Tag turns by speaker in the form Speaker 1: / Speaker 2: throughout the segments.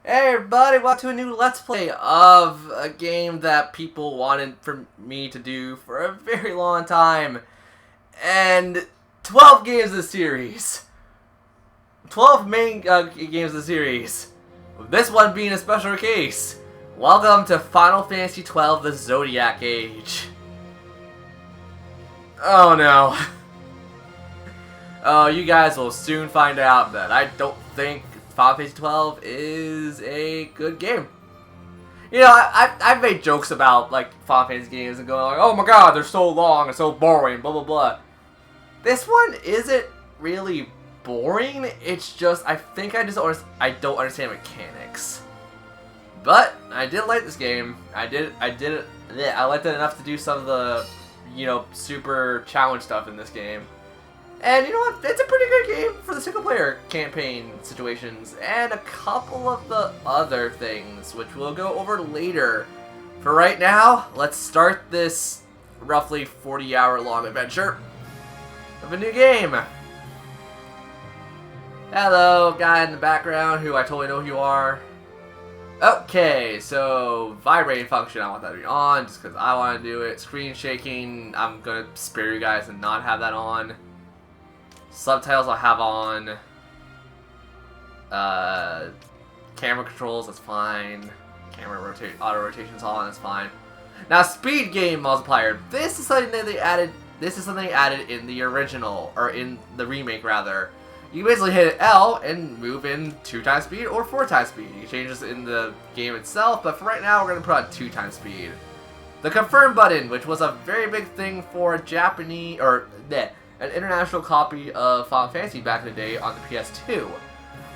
Speaker 1: Hey everybody, welcome to a new Let's Play of a game that people wanted for me to do for a very long time. And 12 games of the series. 12 main games of the series. This one being a special case. Welcome to Final Fantasy XII, the Zodiac Age. Oh no. Oh, you guys will soon find out that I don't think Final Fantasy XII is a good game. You know, I've made jokes about like Final Fantasy games and going like, oh my god, they're so long and so boring, blah blah blah. This one isn't really boring. It's just I think I don't understand mechanics. But I did like this game. I liked it enough to do some of the, you know, super challenge stuff in this game. And you know what? It's a pretty good game for the single-player campaign situations, and a couple of the other things, which we'll go over later. For right now, let's start this roughly 40-hour-long adventure of a new game. Hello, guy in the background, who I totally know who you are. Okay, so vibrating function, I want that to be on, just because I want to do it. Screen shaking, I'm going to spare you guys and not have that on. Subtitles I'll have on. Camera controls, that's fine. Camera auto rotation's on, that's fine. Now, speed game multiplier. This is something that they added. This is something they added in the original, or in the remake rather. You basically hit L and move in 2x speed or 4x speed. You can change this in the game itself, but for right now we're gonna put on 2x speed. The confirm button, which was a very big thing for Japanese an international copy of Final Fantasy back in the day on the PS2.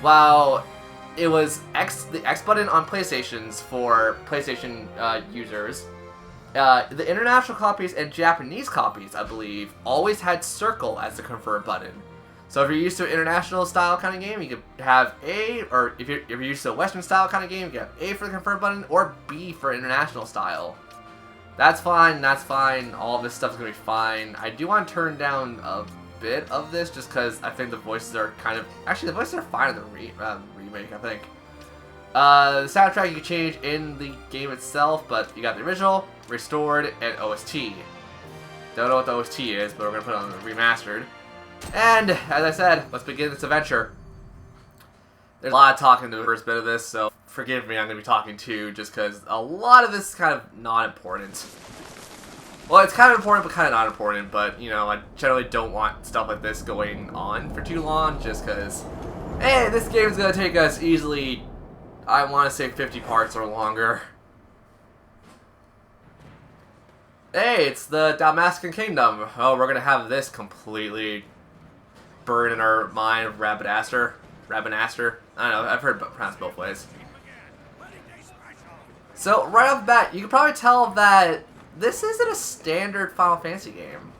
Speaker 1: While it was the X button on PlayStations for PlayStation users, the international copies and Japanese copies, I believe, always had circle as the confirm button. So if you're used to an international style kind of game, you could have A, or if you're used to a Western style kind of game, you can have A for the confirm button or B for international style. That's fine, that's fine, all of this stuff's gonna be fine. I do want to turn down a bit of this just because I think the voices are kind of... Actually, the voices are fine in the remake, I think. The soundtrack you can change in the game itself, but you got the original, restored, and OST. Don't know what the OST is, but we're gonna put it on the remastered. And, as I said, let's begin this adventure. There's a lot of talking to the first bit of this, so forgive me, I'm going to be talking too, just because a lot of this is kind of not important. Well, it's kind of important, but kind of not important, but, you know, I generally don't want stuff like this going on for too long, just because, hey, this game is going to take us easily, I want to say 50 parts or longer. Hey, it's the Dalmascan Kingdom. Oh, we're going to have this completely burn in our mind of Rabanaster. I don't know, I've heard it pronounced both ways. So, right off the bat, you can probably tell that this isn't a standard Final Fantasy game.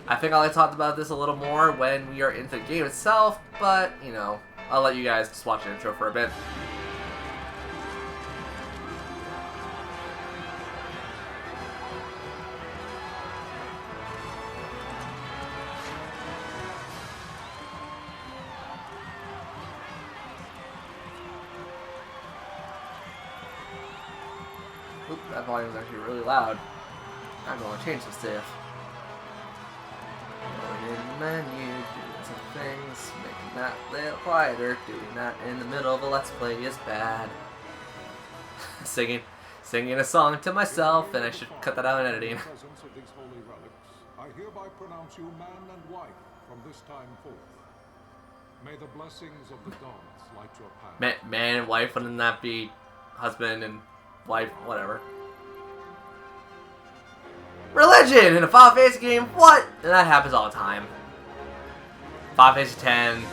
Speaker 1: I think I'll talk about this a little more when we are into the game itself, but, you know, I'll let you guys just watch the intro for a bit. Oop, that volume is actually really loud. I'm going to change some stuff. Going in the menu, doing some things, making that a little quieter. Doing that in the middle of a Let's Play is bad. Singing a song to myself, and I should cut that out in editing.
Speaker 2: I hereby pronounce you man and wife from this time forth. May the blessings of the gods light your path.
Speaker 1: Man and wife, wouldn't that be husband and wife, whatever. Religion in a Final Fantasy game? What? And that happens all the time. Final Fantasy 10,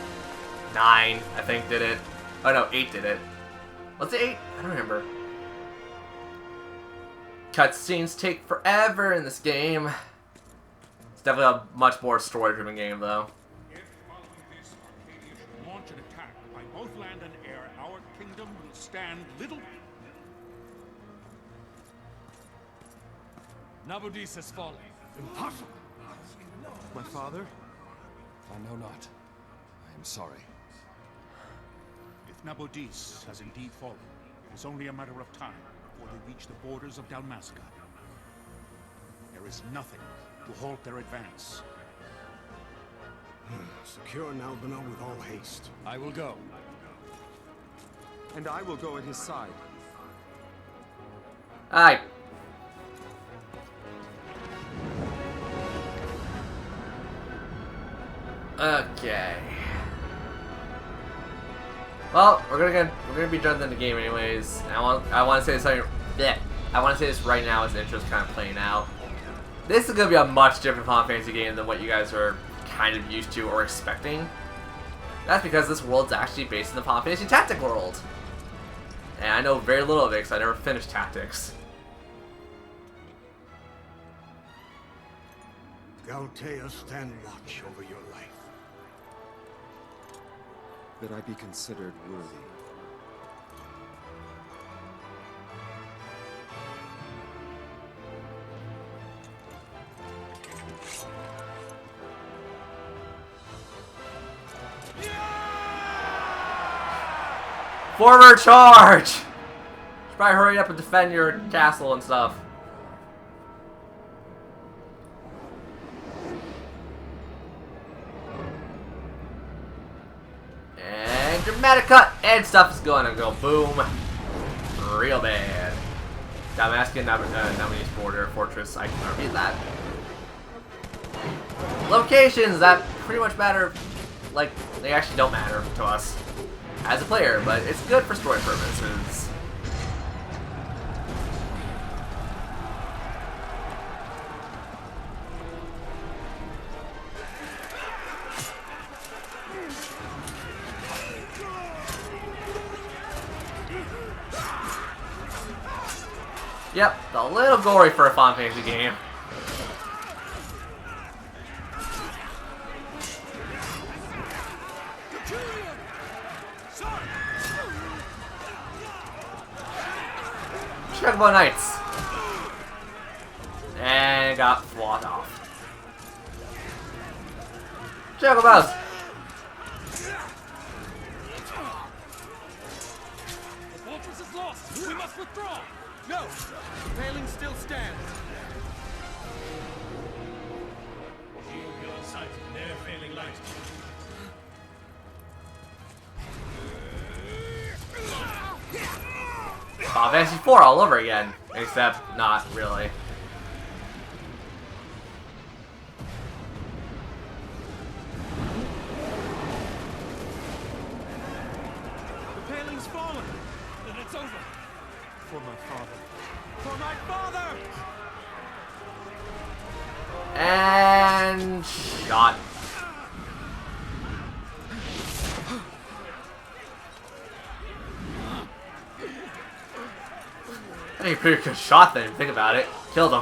Speaker 1: 9, I think did it. Oh no, 8 did it. What's it 8? I don't remember. Cutscenes take forever in this game. It's definitely a much more story-driven game, though.
Speaker 3: If following this, Arcadia should launch an attack by both land and air, our kingdom will stand little.
Speaker 4: Nabudis has fallen.
Speaker 3: Impossible.
Speaker 4: My father? I know not. I am sorry.
Speaker 3: It If Nabodis has indeed fallen, it is only a matter of time before they reach the borders of Dalmasca. There is nothing to halt their advance.
Speaker 5: Secure Nalbina with all haste.
Speaker 4: I will go.
Speaker 6: And I will go at his side.
Speaker 1: Aye. Okay. Well, we're gonna be done in the game anyways. I want to say something. Bleh. I want to say this right now as the intro's kind of playing out. This is gonna be a much different Final Fantasy game than what you guys are kind of used to or expecting. That's because this world's actually based in the Final Fantasy Tactic world, and I know very little of it because I never finished Tactics.
Speaker 5: Galtea, stand watch over your life.
Speaker 6: That I be considered worthy.
Speaker 1: Forward charge! Should probably hurry up and defend your castle and stuff. And dramatic cut! And stuff is gonna go boom. Real bad. Damascus, Nami's border fortress. I can repeat that. Locations that pretty much matter. Like, they actually don't matter to us as a player, but it's good for story purposes. Yep, a little gory for a Final Fantasy game. Chocobo Knights. And got fought off. Chocobos.
Speaker 4: The fortress is lost. We must withdraw. No, the paling still stands. Shield your sight, their failing light.
Speaker 1: Final Fantasy IV all over again, except not really.
Speaker 4: The paling's fallen. Then it's over. For my father. For my father!
Speaker 1: And shot. I think a pretty good shot then, think about it. Killed him.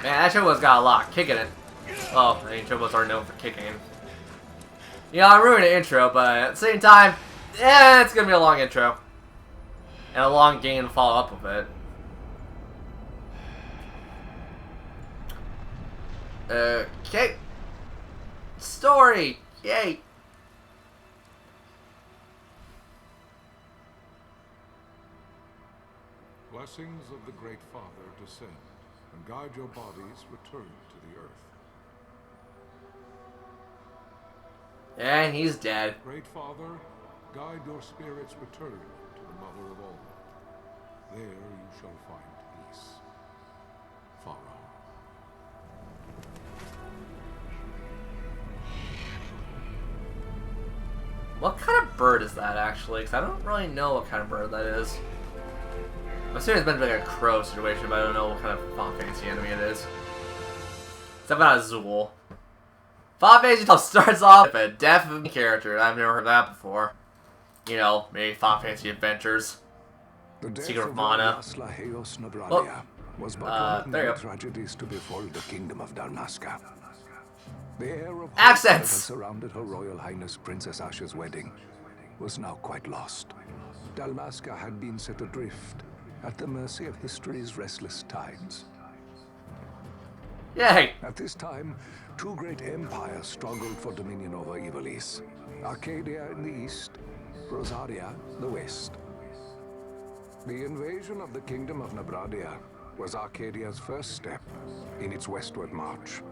Speaker 1: Man, that Chocobo's got a lot of kicking it. Well, I mean, Chocobos are known for kicking. Yeah, I'm ruining the intro, but at the same time, yeah, it's gonna be a long intro. And a long game to follow up with it. Okay. Story! Yay!
Speaker 2: Blessings of the Great Father descend, and guide your bodies return to the earth.
Speaker 1: And he's dead.
Speaker 2: Great Father, guide your spirits return to the Mother of all. There you shall find peace. Pharaoh.
Speaker 1: What kind of bird is that, actually? Because I don't really know what kind of bird that is. I'm assuming it's been like a crow situation, but I don't know what kind of Final Fantasy enemy it is. Except not a Zool. Final Fantasy starts off with a deaf character. I've never heard that before. You know, maybe Final Fantasy Adventures.
Speaker 7: The death
Speaker 1: Secret of
Speaker 7: of
Speaker 1: Mana.
Speaker 7: Laheos Nobralia
Speaker 1: Oh.
Speaker 7: was but one of
Speaker 1: there you
Speaker 7: many
Speaker 1: go.
Speaker 7: tragedies to befall the kingdom of Dalmasca. The air of hope
Speaker 1: Accents!
Speaker 7: that had surrounded Her Royal Highness Princess Asha's wedding was now quite lost. Dalmasca had been set adrift at the mercy of history's restless tides.
Speaker 1: Yay!
Speaker 7: At this time, two great empires struggled for dominion over Ivalice. Arcadia in the east, Rosaria the west. The invasion of the Kingdom of Nabradia was Arcadia's first step in its westward march.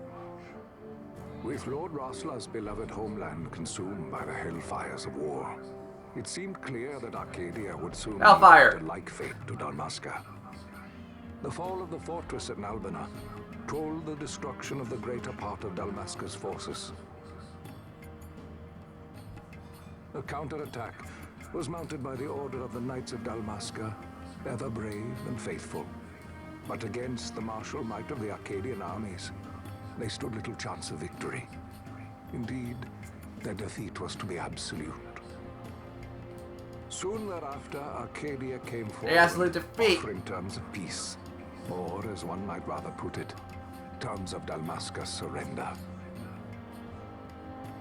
Speaker 7: With Lord Rosla's beloved homeland consumed by the hellfires of war, it seemed clear that Arcadia would soon
Speaker 1: Hellfire.
Speaker 7: meet a like fate to Dalmasca. The fall of the fortress at Nalbina told the destruction of the greater part of Dalmasca's forces. A counterattack was mounted by the order of the Knights of Dalmasca, ever brave and faithful. But against the martial might of the Arcadian armies, they stood little chance of victory. Indeed, their defeat was to be absolute. Soon thereafter, Arcadia came forward,
Speaker 1: absolute defeat.
Speaker 7: offering terms of peace, or, as one might rather put it, terms of Dalmasca's surrender.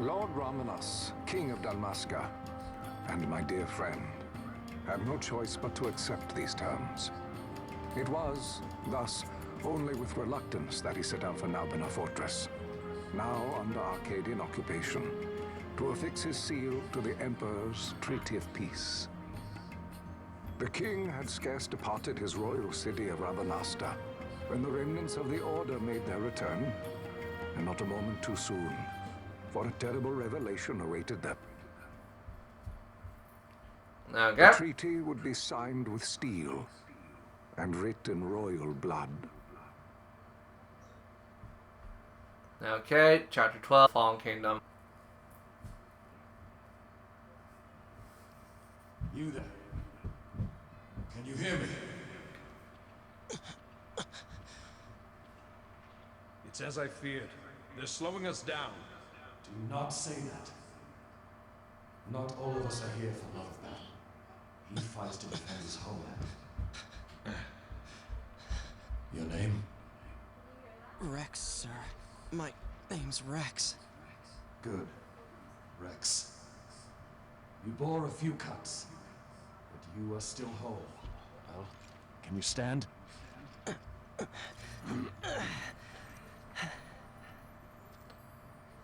Speaker 7: Lord Ramanas, King of Dalmasca, and my dear friend, had no choice but to accept these terms. It was, thus, only with reluctance that he set out for Nalbina Fortress, now under Arcadian occupation, to affix his seal to the Emperor's Treaty of Peace. The king had scarce departed his royal city of Rabanasta when the remnants of the Order made their return, and not a moment too soon, for a terrible revelation awaited them.
Speaker 1: Okay.
Speaker 7: The treaty would be signed with steel and writ in royal blood.
Speaker 1: Okay, chapter 12, Fallen Kingdom.
Speaker 4: You there? Can you hear me? It's as I feared. They're slowing us down.
Speaker 8: Do not say that. Not all of us are here for love of battle. He fights to defend his homeland. Your name?
Speaker 9: Rex, sir. My name's Rex.
Speaker 8: Good. Rex. You bore a few cuts, but you are still whole. Well, can you stand?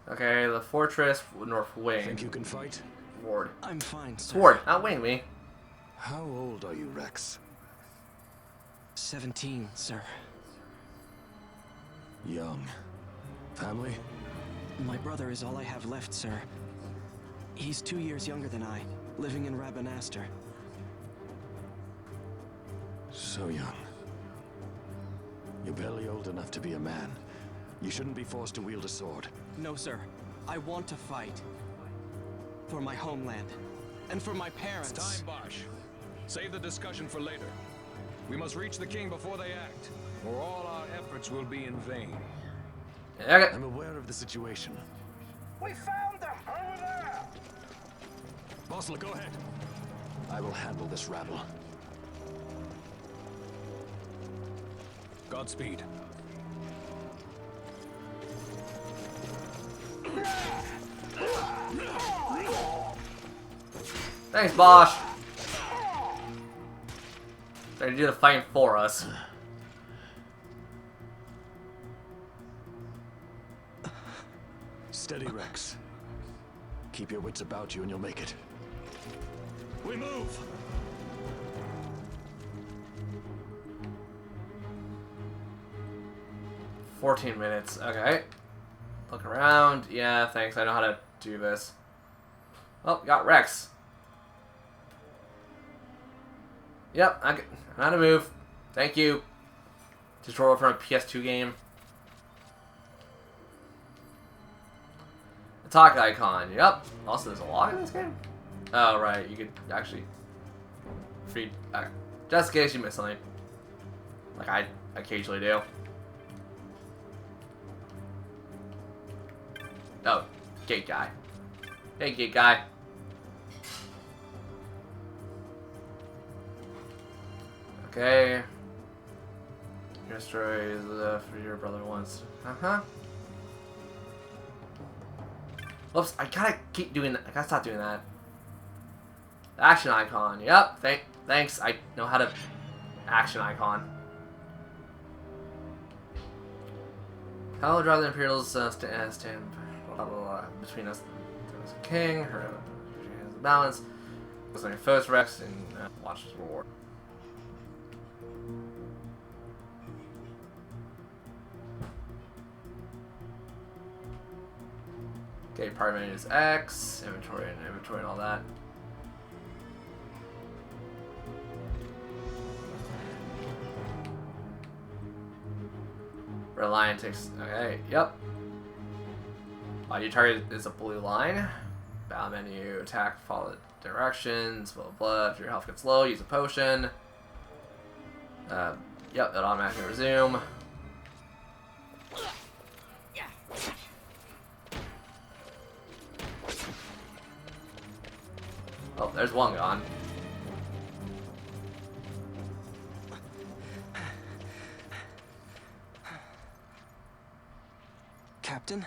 Speaker 1: Okay, the fortress, north wing.
Speaker 8: Think you can fight?
Speaker 1: Ward.
Speaker 9: I'm fine, sir.
Speaker 1: Sword, not wing me.
Speaker 8: How old are you, Rex?
Speaker 9: 17, sir.
Speaker 8: Young. Family?
Speaker 9: My brother is all I have left, sir. He's 2 years younger than I, living in Rabanastre.
Speaker 8: So young. You're barely old enough to be a man. You shouldn't be forced to wield a sword.
Speaker 9: No, sir. I want to fight. For my homeland. And for my parents.
Speaker 10: It's time, Bosch. Save the discussion for later. We must reach the king before they act, or all our efforts will be in vain.
Speaker 1: Okay.
Speaker 8: I'm aware of the situation.
Speaker 11: We found them! Over there!
Speaker 8: Bossler, go ahead. I will handle this rabble.
Speaker 10: Godspeed.
Speaker 1: Thanks, Bosch. They do the fighting for us.
Speaker 8: Steady, Rex. Keep your wits about you and you'll make it. We move!
Speaker 1: 14 minutes. Okay. Look around. Yeah, thanks. I know how to do this. Oh, got Rex. Yep, I know how to move. Thank you. Tutorial from a PS2 game. Attack icon. Yep. Also, there's a lot in this game. Oh, right. You could actually read. Just in case you miss something. Like I occasionally do. Oh, gate guy. Hey, gate guy. Okay. Your story is for your brother once. Uh-huh. Whoops, I gotta keep doing that. I gotta stop doing that. Action icon. Yep, thanks. I know how to action icon. How drive the Imperials stand blah, blah, blah, between us as a king, her balance. Was on first Rex and watch the war. Okay, part menu is X, inventory and all that. Red line takes, okay, yep. Your target is a blue line. Battle menu, attack, follow the directions, blah, blah, blah. If your health gets low, use a potion. Yep, that automatically resume. Oh, there's one gone.
Speaker 9: Captain?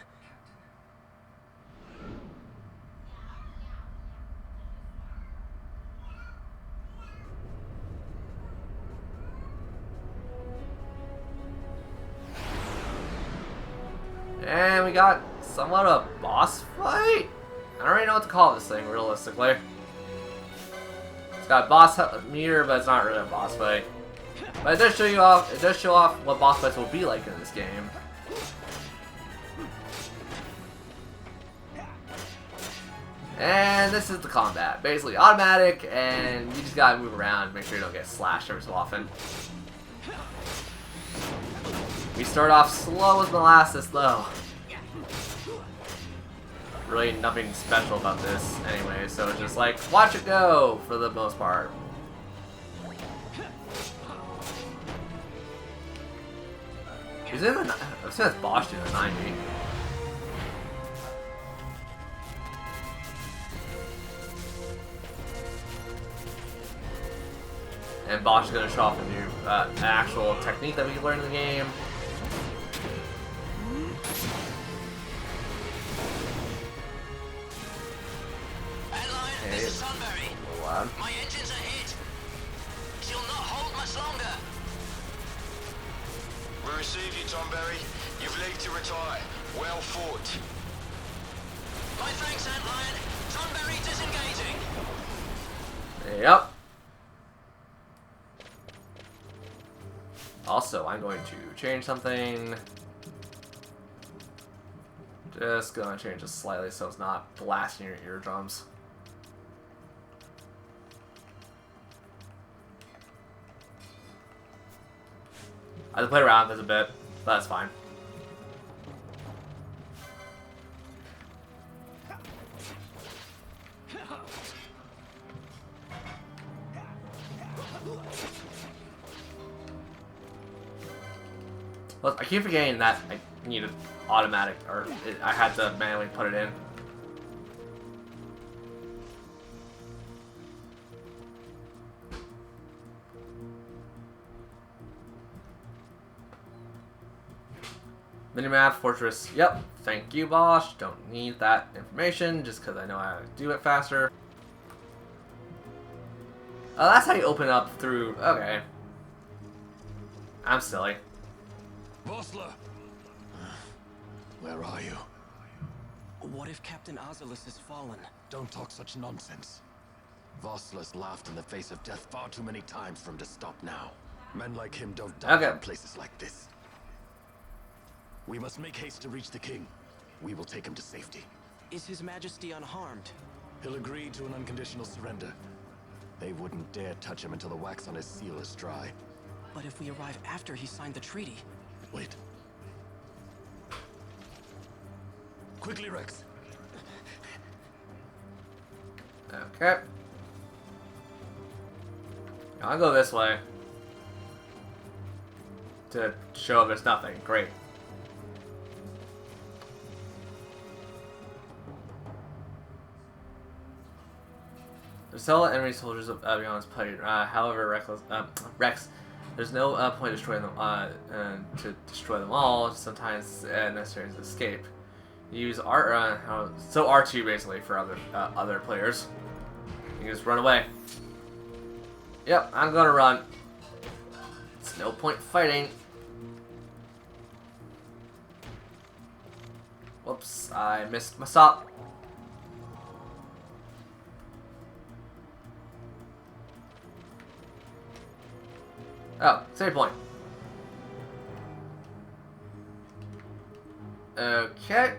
Speaker 1: And we got somewhat a boss fight? I don't really know what to call this thing, realistically. It's got a boss meter, but it's not really a boss fight. But it does show you off. It does show off what boss fights will be like in this game. And this is the combat. Basically automatic, and you just gotta move around, make sure you don't get slashed every so often. We start off slow as molasses, though. Really nothing special about this anyway, so it's just like, watch it go, for the most part. He's in the, I've seen this boss in the 90. And Bosch is going to show off a new actual technique that we can learn in the game.
Speaker 12: Headline, this is Sunbury. My engines are hit. She'll not hold much longer.
Speaker 13: We receive you, Tomberry. You've leave to retire. Well fought.
Speaker 12: My thanks, Antlion. Sunbury disengaging.
Speaker 1: Yep. Also, I'm going to change something. Just gonna change it slightly so it's not blasting your eardrums. I had to play around with this a bit, but that's fine. Well, I keep forgetting that I needed automatic, or I had to manually put it in. Minimap, fortress, yep, thank you, Bosch. Don't need that information, just because I know how to do it faster. Oh, that's how you open up through, okay. I'm silly.
Speaker 8: Vossler! Where are you?
Speaker 9: What if Captain Ozolus has fallen?
Speaker 8: Don't talk such nonsense. Vossler's laughed in the face of death far too many times for him to stop now. Men like him don't die in places like this. We must make haste to reach the king. We will take him to safety.
Speaker 9: Is His Majesty unharmed?
Speaker 8: He'll agree to an unconditional surrender. They wouldn't dare touch him until the wax on his seal is dry.
Speaker 9: But if we arrive after he signed the treaty...
Speaker 8: Wait. Quickly, Rex.
Speaker 1: Okay. I'll go this way. To show there's nothing. Great. There's several enemy soldiers of Avion's played. However, Rex, there's no point destroying them to destroy them all. Sometimes it's necessary to escape. Use R, so R2 basically for other players. You can just run away. Yep, I'm gonna run. It's no point fighting. Whoops, I missed my stop. Oh, save point. Okay.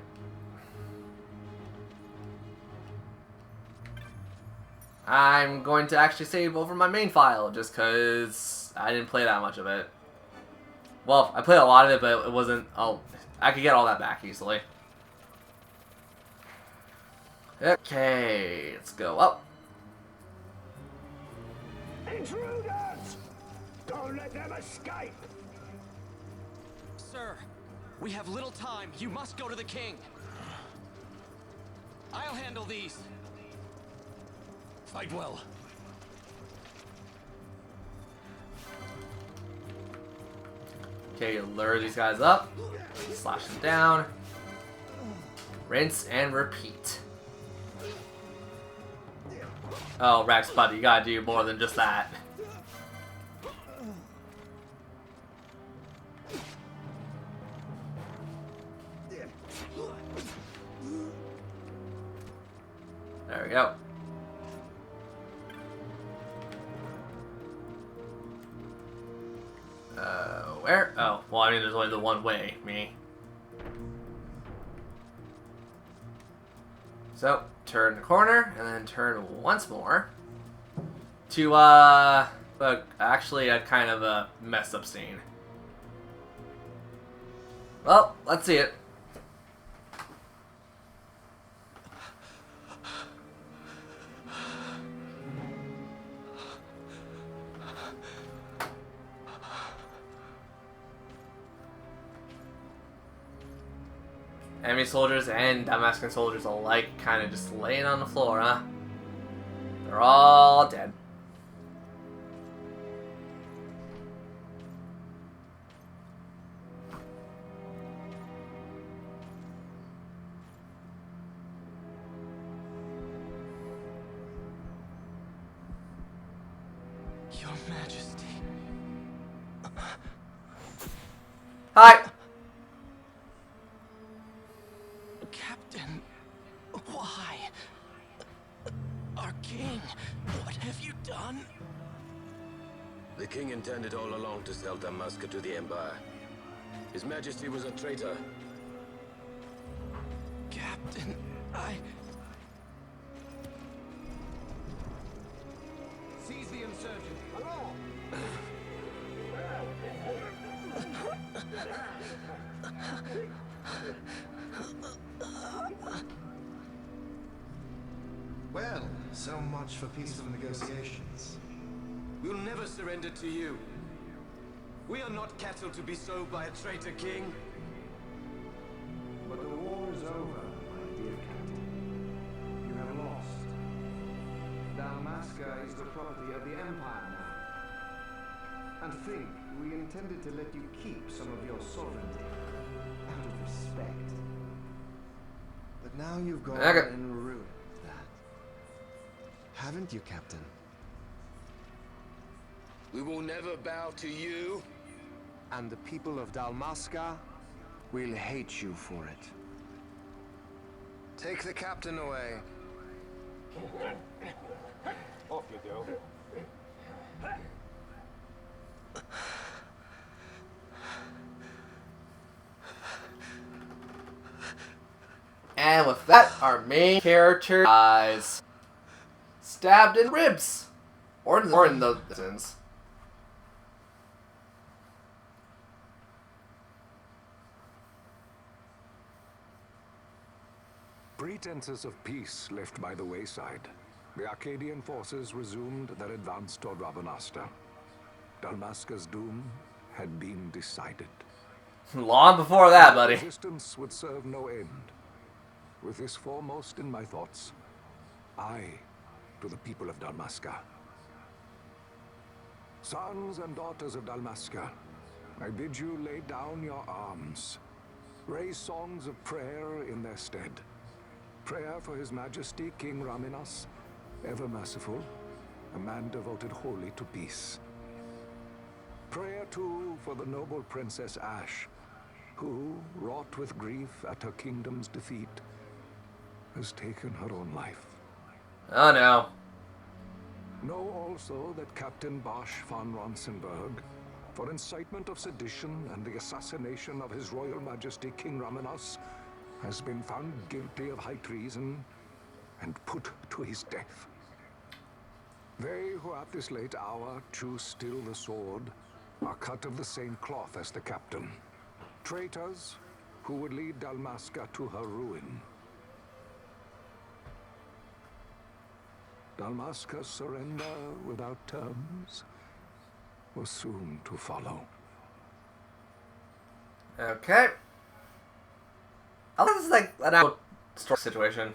Speaker 1: I'm going to actually save over my main file just because I didn't play that much of it. Well, I played a lot of it, but it wasn't... Oh, I could get all that back easily. Okay, let's go up.
Speaker 11: Intruders! Don't let them escape!
Speaker 9: Sir, we have little time. You must go to the king. I'll handle these.
Speaker 8: Fight well.
Speaker 1: Okay, lure these guys up. Slash them down. Rinse and repeat. Oh, Rex, buddy, you gotta do more than just that. There we go. Where? Oh, well, I mean, there's only the one way, me. So, turn the corner, and then turn once more to, actually a kind of a messed up scene. Well, let's see it. Enemy soldiers and Damascus soldiers alike kind of just laying on the floor, huh? They're all dead.
Speaker 9: Your Majesty.
Speaker 1: Hi!
Speaker 9: Captain, why? Our king, what have you done?
Speaker 8: The king intended all along to sell Damascus to the Empire. His Majesty was a traitor.
Speaker 9: Captain,
Speaker 4: Seize the insurgent.
Speaker 14: Well, so much for peaceful negotiations.
Speaker 4: We'll never surrender to you. We are not cattle to be sold by a traitor king.
Speaker 14: But the war is over, my dear Captain. You have lost. Dalmasca is the property of the Empire now. And think, we intended to let you keep some of your sovereignty, out of respect. But now you've gone and ruined that. Haven't you, Captain?
Speaker 8: We will never bow to you.
Speaker 14: And the people of Dalmasca will hate you for it. Take the captain away.
Speaker 2: Off you go.
Speaker 1: And with that, our main character dies. Stabbed in ribs. Or in the distance.
Speaker 7: Pretenses of peace left by the wayside, the Arcadian forces resumed their advance toward Rabanasta. Dalmasca's doom had been decided.
Speaker 1: Long before that, buddy.
Speaker 7: Resistance would serve no end. With this foremost in my thoughts, I, to the people of Dalmasca. Sons and daughters of Dalmasca, I bid you lay down your arms. raise songs of prayer in their stead. Prayer for His Majesty King Raminas, ever merciful, a man devoted wholly to peace. Prayer, too, for the noble Princess Ash, who, wrought with grief at her kingdom's defeat, has taken her own life.
Speaker 1: Oh no.
Speaker 7: Know also that Captain Bosch von Ronsenberg, for incitement of sedition and the assassination of His Royal Majesty King Raminas, has been found guilty of high treason and put to his death. They who at this late hour choose still the sword are cut of the same cloth as the captain. Traitors who would lead Dalmasca to her ruin. Dalmasca's surrender without terms was soon to follow.
Speaker 1: Okay. I think this is like an out story situation.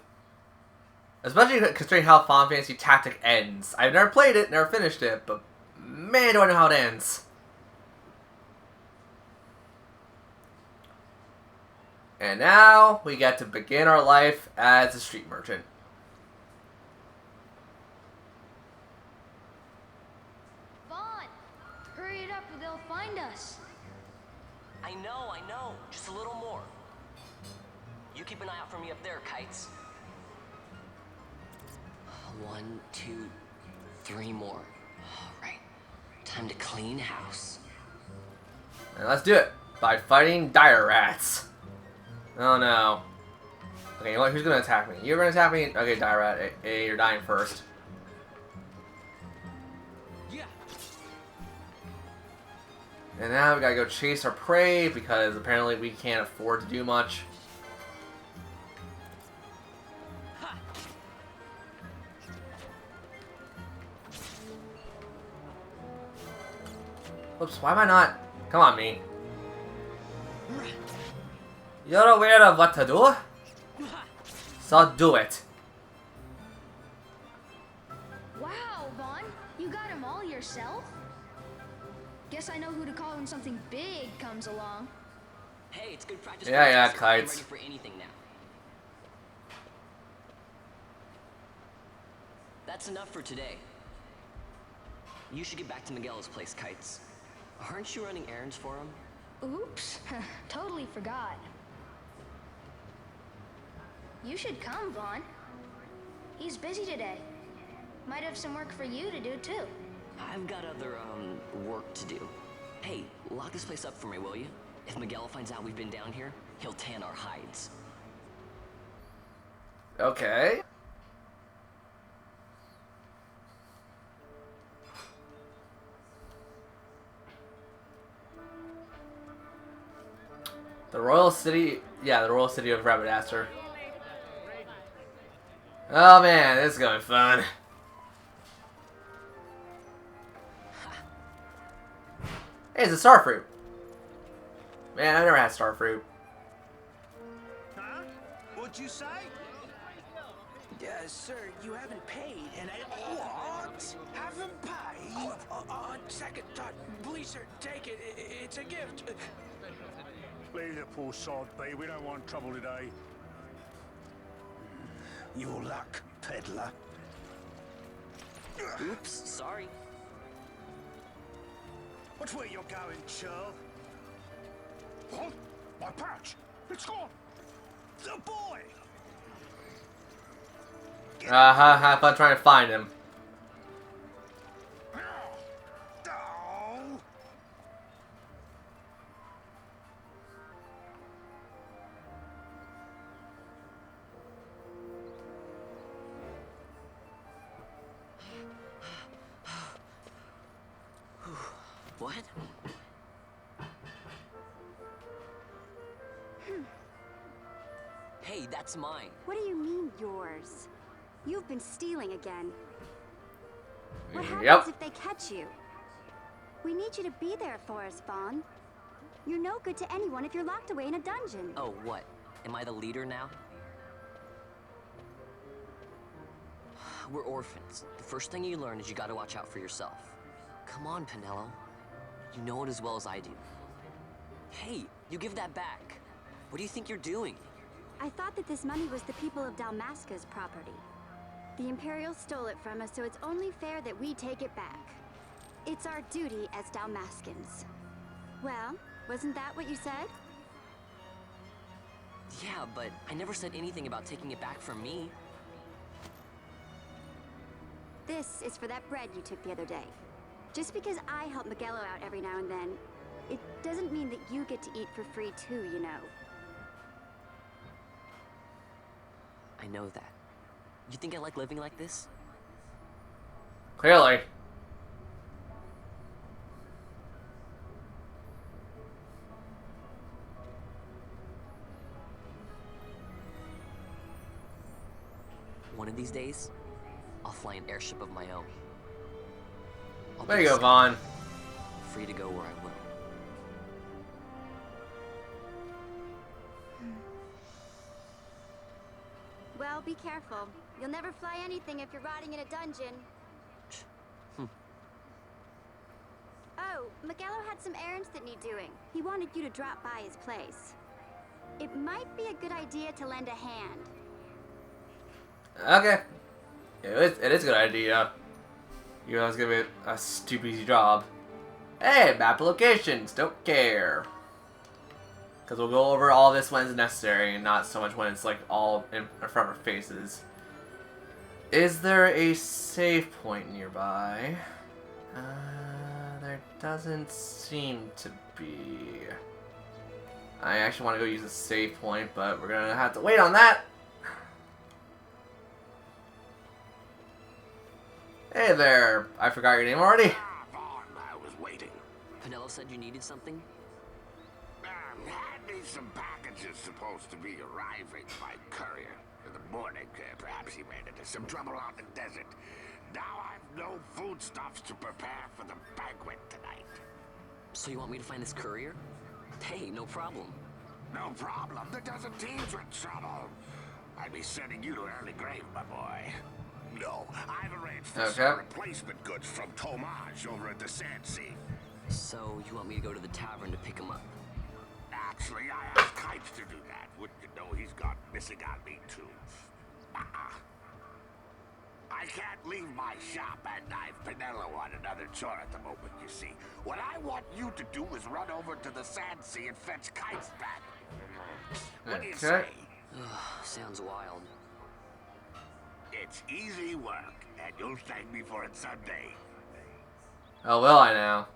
Speaker 1: Especially considering how Final Fantasy Tactic ends. I've never played it, never finished it, but man, do I know how it ends. And now we get to begin our life as a street merchant.
Speaker 15: Vaughn, hurry it up or they'll find us.
Speaker 12: I know. Just a little more. You keep an eye out for me up there, Kites. 1, 2, 3 more. All right. Time to clean house.
Speaker 1: And let's do it by fighting dire rats. Oh no. Okay, you know what? Who's gonna attack me? You're gonna attack me? Okay, dire rat. Hey, you're dying first.
Speaker 4: Yeah.
Speaker 1: And now we gotta go chase our prey because apparently we can't afford to do much. Oops, why am I not? Come on, me. You're aware of what to do? So do it.
Speaker 15: Wow, Vaughn, you got them all yourself? Guess I know who to call when something big comes along.
Speaker 12: Hey, it's good practice.
Speaker 1: Yeah,
Speaker 12: I'm
Speaker 1: Kites.
Speaker 12: ready for anything now. That's enough for today. You should get back to Miguel's place, Kites. Aren't you running errands for him?
Speaker 15: Oops, totally forgot. You should come, Vaughn. He's busy today. Might have some work for you to do, too.
Speaker 12: I've got other, work to do. Hey, lock this place up for me, will you? If Miguel finds out we've been down here, he'll tan our hides.
Speaker 1: Okay. The Royal City, the Royal City of Rabadaster. Oh man, this is going to be fun. Hey, it's a starfruit. Man, I never had starfruit.
Speaker 4: Huh? What'd you say? Sir, you haven't paid, and I... What? Haven't paid? On second thought, please, sir, take it. It's a gift.
Speaker 3: Leave the poor sod be. We don't want trouble today.
Speaker 4: Your luck, peddler.
Speaker 12: Oops, sorry.
Speaker 4: Which way you're going, churl? What? My pouch! It's gone! The boy!
Speaker 1: Have fun trying to find him.
Speaker 4: Oh.
Speaker 12: What? Hey, that's mine.
Speaker 16: What do you mean, yours? You've been stealing again. What happens if they catch you? We need you to be there for us, Vaughn. You're no good to anyone if you're locked away in a dungeon.
Speaker 12: Oh, what? Am I the leader now? We're orphans. The first thing you learn is you gotta watch out for yourself. Come on, Pinello. You know it as well as I do. Hey, you give that back. What do you think you're doing?
Speaker 16: I thought that this money was the people of Dalmasca's property. The Imperials stole it from us, so it's only fair that we take it back. It's our duty as Dalmascans. Well, wasn't that what you said?
Speaker 12: Yeah, but I never said anything about taking it back from me.
Speaker 16: This is for that bread you took the other day. Just because I help Miguelo out every now and then, it doesn't mean that you get to eat for free too, you know.
Speaker 12: I know that. You think I like living like this?
Speaker 1: Clearly.
Speaker 12: One of these days, I'll fly an airship of my own.
Speaker 1: There you go, Vaughn.
Speaker 12: Free to go where I will.
Speaker 16: Well, be careful. You'll never fly anything if you're rotting in a dungeon. Oh, Miguelo had some errands that need doing. He wanted you to drop by his place. It might be a good idea to lend a hand.
Speaker 1: Okay. It is a good idea. You know, it's gonna be a stupid easy job. Hey, map locations. Don't care. Because we'll go over all this when it's necessary, and not so much when it's like all in front of our faces. Is there a save point nearby? There doesn't seem to be. I actually want to go use a save point, but we're gonna have to wait on that. Hey there, I forgot your name already.
Speaker 11: I was waiting.
Speaker 12: Penelo said you needed something?
Speaker 11: Had me some packages supposed to be arriving by courier in the morning. Perhaps he ran into some trouble out in the desert. Now I've no foodstuffs to prepare for the banquet tonight.
Speaker 12: So you want me to find this courier? Hey, no problem.
Speaker 11: No problem. The desert team's in trouble. I'd be sending you to early grave, my boy. No, I've arranged for some replacement goods from Tomage over at the Sand Sea.
Speaker 12: So you want me to go to the tavern to pick him up?
Speaker 11: Actually, I asked Kites to do that. Wouldn't you know he's gone missing on me too? I can't leave my shop, and I've Penelo on another chore at the moment, you see. What I want you to do is run over to the Sand Sea and fetch Kites back. What do you say?
Speaker 12: Sounds wild.
Speaker 11: It's easy work, and you'll thank me for it someday.
Speaker 1: Oh, will I now?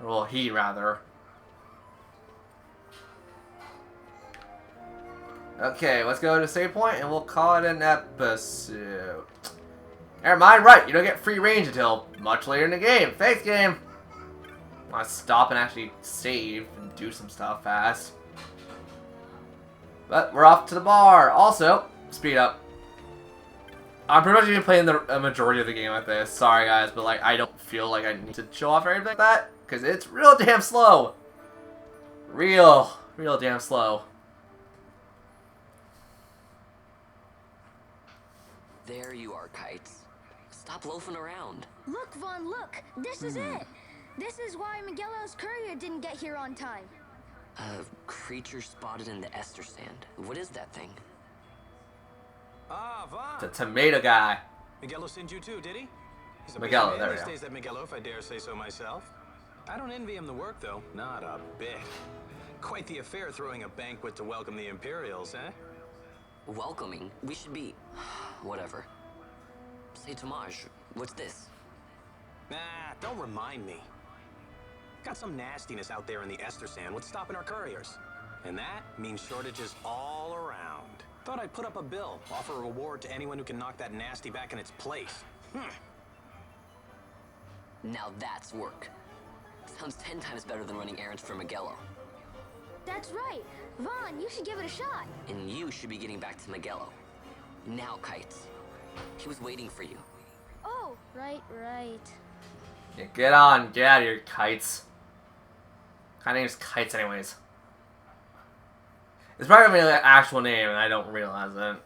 Speaker 1: Or will he, rather? Okay, let's go to save point and we'll call it an episode. Never mind, right, you don't get free range until much later in the game. Thanks, game! I want to stop and actually save and do some stuff fast. But we're off to the bar. Also, speed up. I'm pretty much even playing the majority of the game like this. Sorry guys, but like I don't feel like I need to show off or anything like that. Because it's real damn slow. Real damn slow.
Speaker 12: There you are, Kites. Stop loafing around.
Speaker 15: Look, Vaughn, look! This is it! This is why Miguelo's courier didn't get here on time.
Speaker 12: Creature spotted in the Ester Sand. What is that thing?
Speaker 4: Ah, Vaughn.
Speaker 1: The tomato guy.
Speaker 4: Miguelo sent you too, did he? He's a
Speaker 1: Miguelo,
Speaker 4: busy man
Speaker 1: there we
Speaker 4: these
Speaker 1: go.
Speaker 4: days, that Miguelo, if I dare say so myself. I don't envy him the work, though. Not a bit. Quite the affair throwing a banquet to welcome the Imperials, eh?
Speaker 12: Welcoming? We should be... whatever. Say, Tomage, what's this?
Speaker 4: Nah, don't remind me. Got some nastiness out there in the Ester Sand. What's stopping our couriers? And that means shortages all around. Thought I'd put up a bill, offer a reward to anyone who can knock that nasty back in its place.
Speaker 12: Now that's work. Sounds 10 times better than running errands for Miguelo.
Speaker 15: That's right. Vaughn, you should give it a shot.
Speaker 12: And you should be getting back to Miguelo. Now, Kites. He was waiting for you.
Speaker 15: Oh, right.
Speaker 1: Yeah, get out of here, Kites. My name's Kites anyways. It's probably my actual name and I don't realize it.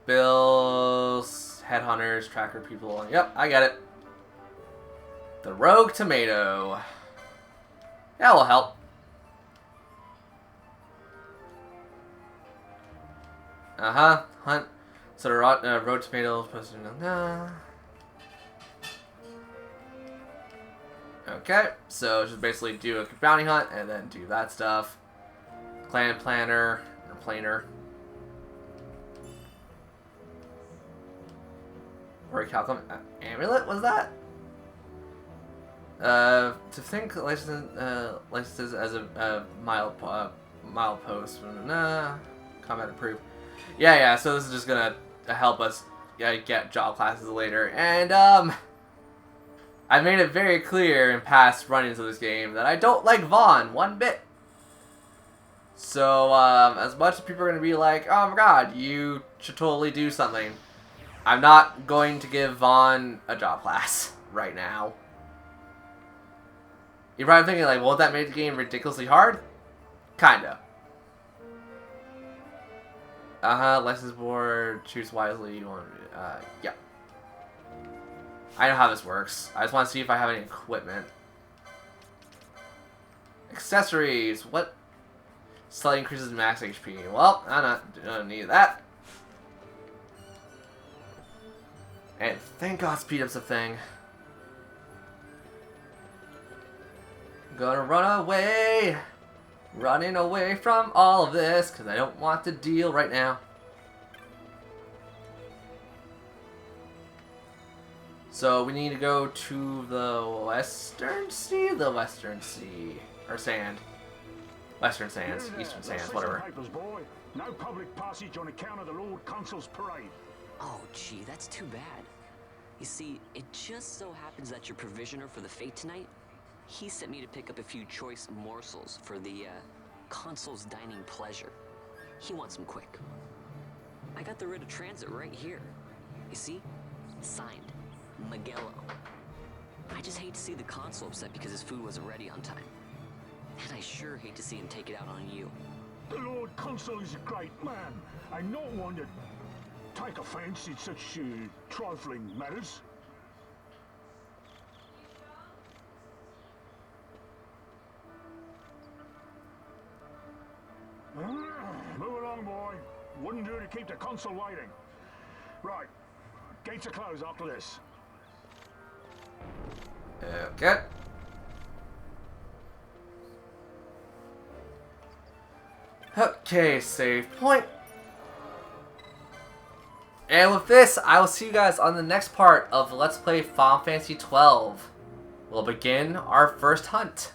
Speaker 1: Bills, headhunters, tracker people. Yep, I get it. The rogue tomato. That will help. Hunt. So the road tomatoes posted on. Okay, so just basically do a bounty hunt and then do that stuff. Clan planner or planer. Or calcum amulet was that? To think licenses as a milepost. Nah, combat approved. Yeah. So this is just gonna help us get job classes later, and I made it very clear in past run-ins of this game that I don't like Vaughn one bit. So as much as people are gonna be like, "Oh my God, you should totally do something," I'm not going to give Vaughn a job class right now. You're probably thinking like, "Won't that make the game ridiculously hard?" Kinda. License board, choose wisely. You want, yeah. I know how this works. I just want to see if I have any equipment. Accessories. What? Slightly increases max HP. Well, I don't need that. And thank God speed up's a thing. Gonna run away. Running away from all of this because I don't want to deal right now. So we need to go to the Western Sea? The Western Sea. Or Sand. Western Sands, Eastern Sands, whatever.
Speaker 3: Papers, boy. No public passage on account of the Lord Consul's parade.
Speaker 12: Oh, gee, that's too bad. You see, it just so happens that your provisioner for the fete tonight, he sent me to pick up a few choice morsels for the Consul's dining pleasure. He wants them quick. I got the writ of transit right here. You see? Signed. Magello. I just hate to see the Consul upset because his food wasn't ready on time. And I sure hate to see him take it out on you.
Speaker 3: The Lord Consul is a great man, and not one to take offense in such trifling matters. Move along, boy. Wouldn't do to keep the Consul waiting. Right. Gates are closed after this.
Speaker 1: Okay. Okay, save point. And with this, I will see you guys on the next part of Let's Play Final Fantasy XII. We'll begin our first hunt.